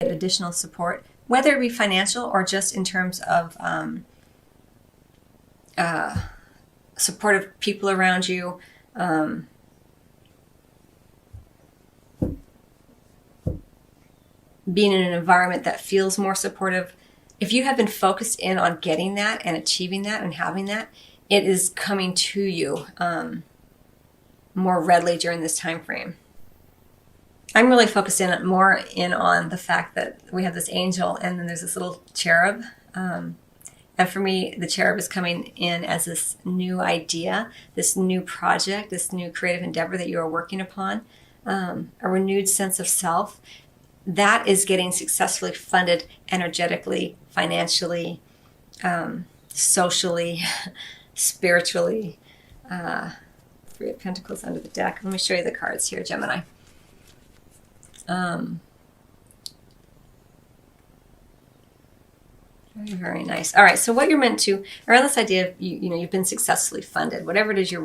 additional support, whether it be financial or just in terms of supportive people around you. Being in an environment that feels more supportive. If you have been focused in on getting that and achieving that and having that, it is coming to you more readily during this time frame. I'm really focused more on the fact that we have this angel and then there's this little cherub. And for me, the cherub is coming in as this new idea, this new project, this new creative endeavor that you are working upon, a renewed sense of self. That is getting successfully funded energetically, financially, socially, spiritually. Three of Pentacles under the deck. Let me show you the cards here, Gemini. Very, very nice. All right, so what you're meant to, around this idea of, you've been successfully funded. Whatever it is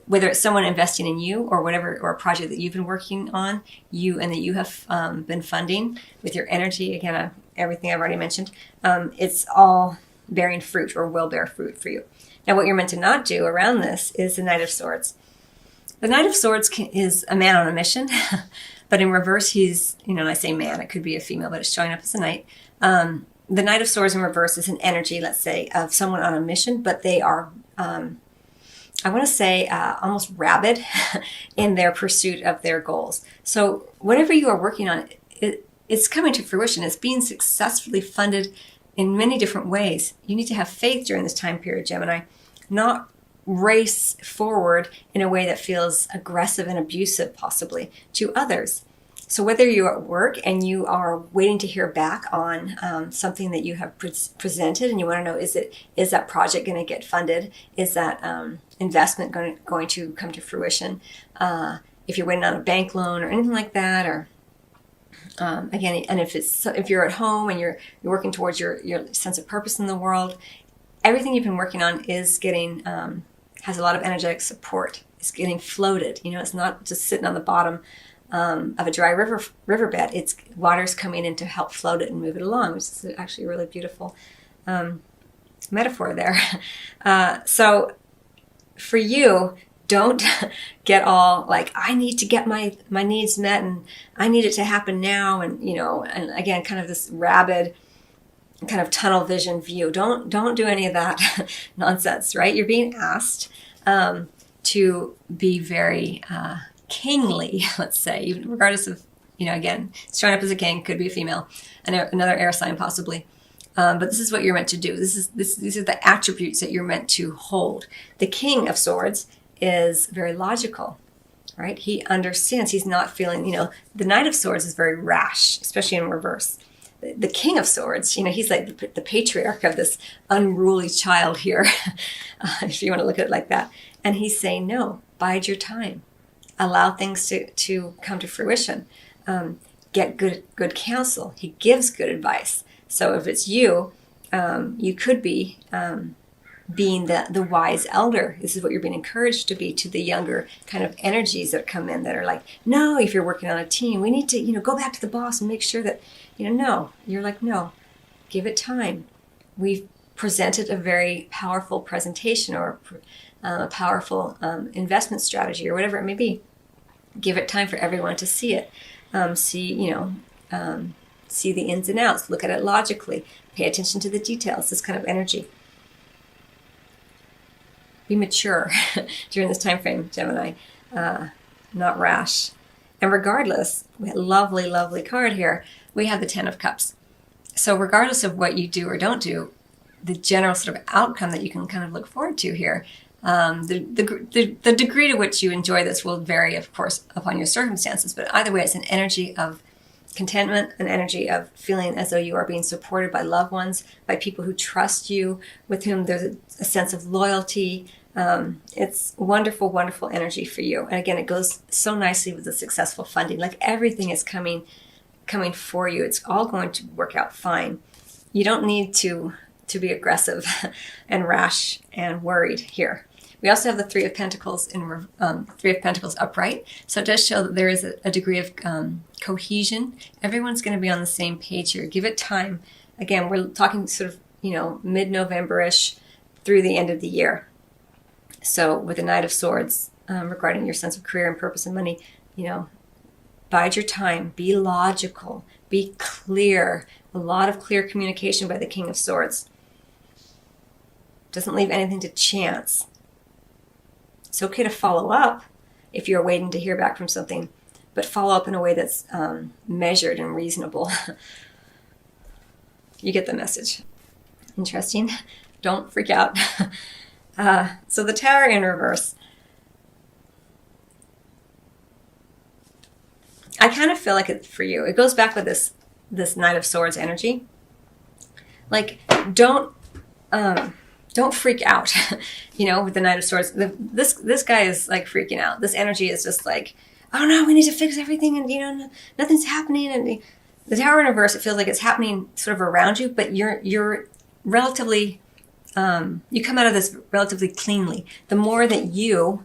whether it's someone investing in you or whatever, or a project that you've been working on, and that you have been funding with your energy, again, everything I've already mentioned, it's all bearing fruit or will bear fruit for you. Now, what you're meant to not do around this is the Knight of Swords. The Knight of Swords is a man on a mission, but in reverse, he's, I say man, it could be a female, but it's showing up as a knight. The Knight of Swords in reverse is an energy, let's say, of someone on a mission, but they are, I want to say, almost rabid in their pursuit of their goals. So whatever you are working on, it's coming to fruition. It's being successfully funded in many different ways. You need to have faith during this time period, Gemini, not race forward in a way that feels aggressive and abusive, possibly, to others. So whether you're at work and you are waiting to hear back on something that you have presented and you want to know, is that project going to get funded? Is that investment going to come to fruition? If you're waiting on a bank loan or anything like that, or again, and if you're at home and you're working towards your sense of purpose in the world, everything you've been working on is getting has a lot of energetic support. It's getting floated. It's not just sitting on the bottom of a dry riverbed. It's water's coming in to help float it and move it along, which is actually a really beautiful metaphor there. So for you, don't get all like, I need to get my needs met and I need it to happen now. And, and again, kind of this rabid kind of tunnel vision view. Don't do any of that nonsense, right? You're being asked to be very kingly, let's say, even regardless of, again, showing up as a king, could be a female, and another air sign possibly. But this is what you're meant to do. These are the attributes that you're meant to hold. The King of Swords is very logical, right? He understands. He's not feeling, the Knight of Swords is very rash, especially in reverse. The King of Swords, he's like the patriarch of this unruly child here, if you want to look at it like that. And he's saying, no, bide your time. Allow things to come to fruition. Get good counsel. He gives good advice. So if it's you, you could be being the wise elder. This is what you're being encouraged to be to the younger kind of energies that come in that are like, no, if you're working on a team, we need to, go back to the boss and make sure that, no. You're like, no, give it time. We've presented a very powerful presentation or a powerful investment strategy or whatever it may be. Give it time for everyone to see it. See the ins and outs. Look at it logically. Pay attention to the details. This kind of energy. Be mature during this time frame, Gemini. Not rash. And regardless, we have a lovely, lovely card here. We have the Ten of Cups. So regardless of what you do or don't do, the general sort of outcome that you can kind of look forward to here, the degree to which you enjoy this will vary, of course, upon your circumstances. But either way, it's an energy of contentment, an energy of feeling as though you are being supported by loved ones, by people who trust you, with whom there's a sense of loyalty. It's wonderful, wonderful energy for you. And again, it goes so nicely with the successful funding. Like everything is coming for you. It's all going to work out fine. You don't need to be aggressive and rash and worried here. We also have the Three of Pentacles Three of Pentacles upright. So it does show that there is a degree of cohesion. Everyone's going to be on the same page here. Give it time. Again, we're talking sort of, mid-November-ish through the end of the year. So with the Knight of Swords, regarding your sense of career and purpose and money, bide your time, be logical, be clear. A lot of clear communication by the King of Swords. Doesn't leave anything to chance. It's okay to follow up if you're waiting to hear back from something, but follow up in a way that's measured and reasonable. You get the message. Interesting. Don't freak out. So the Tower in reverse. I kind of feel like it's for you. It goes back with this Knight of Swords energy. Like, don't freak out, with the Knight of Swords. This guy is like freaking out. This energy is just like, oh no, we need to fix everything, and nothing's happening. And the Tower in reverse, it feels like it's happening sort of around you, but you're relatively, you come out of this relatively cleanly. The more that you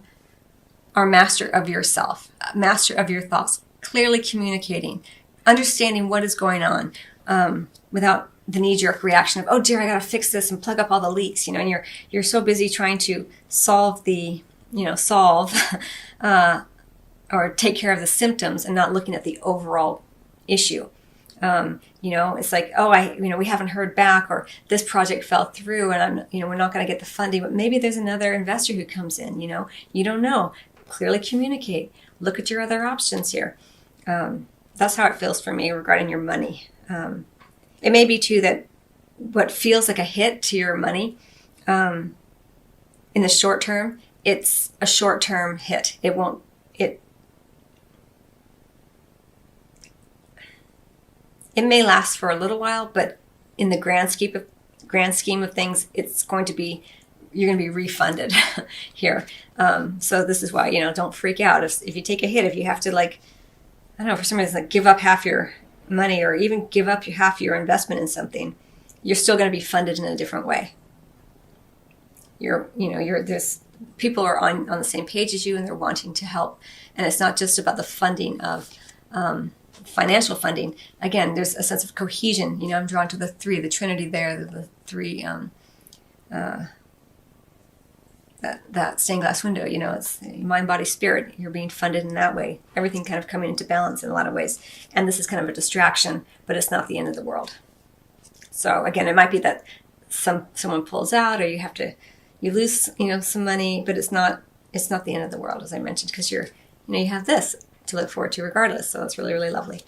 are master of yourself, master of your thoughts, clearly communicating, understanding what is going on, without the knee-jerk reaction of, oh dear, I gotta fix this and plug up all the leaks, and you're so busy trying to solve or take care of the symptoms and not looking at the overall issue. It's like, oh, we haven't heard back, or this project fell through, and we're not going to get the funding, but maybe there's another investor who comes in. You don't know. Clearly communicate. Look at your other options here. That's how it feels for me regarding your money. It may be too that what feels like a hit to your money, in the short term, it's a short-term hit. It may last for a little while, but in the grand scheme of things, you're going to be refunded here. So this is why, don't freak out. If you take a hit, if you have to, for some reason, give up half your money, or even give up half your investment in something, you're still going to be funded in a different way. There's people are on the same page as you, and they're wanting to help. And it's not just about the funding of, financial funding. Again, there's a sense of cohesion. I'm drawn to the Trinity there, the three, that stained glass window, it's mind, body, spirit. You're being funded in that way. Everything kind of coming into balance in a lot of ways. And this is kind of a distraction, but it's not the end of the world. So again, it might be that someone pulls out, or you lose, some money, but it's not the end of the world, as I mentioned, because you have this to look forward to regardless. So it's really, really lovely.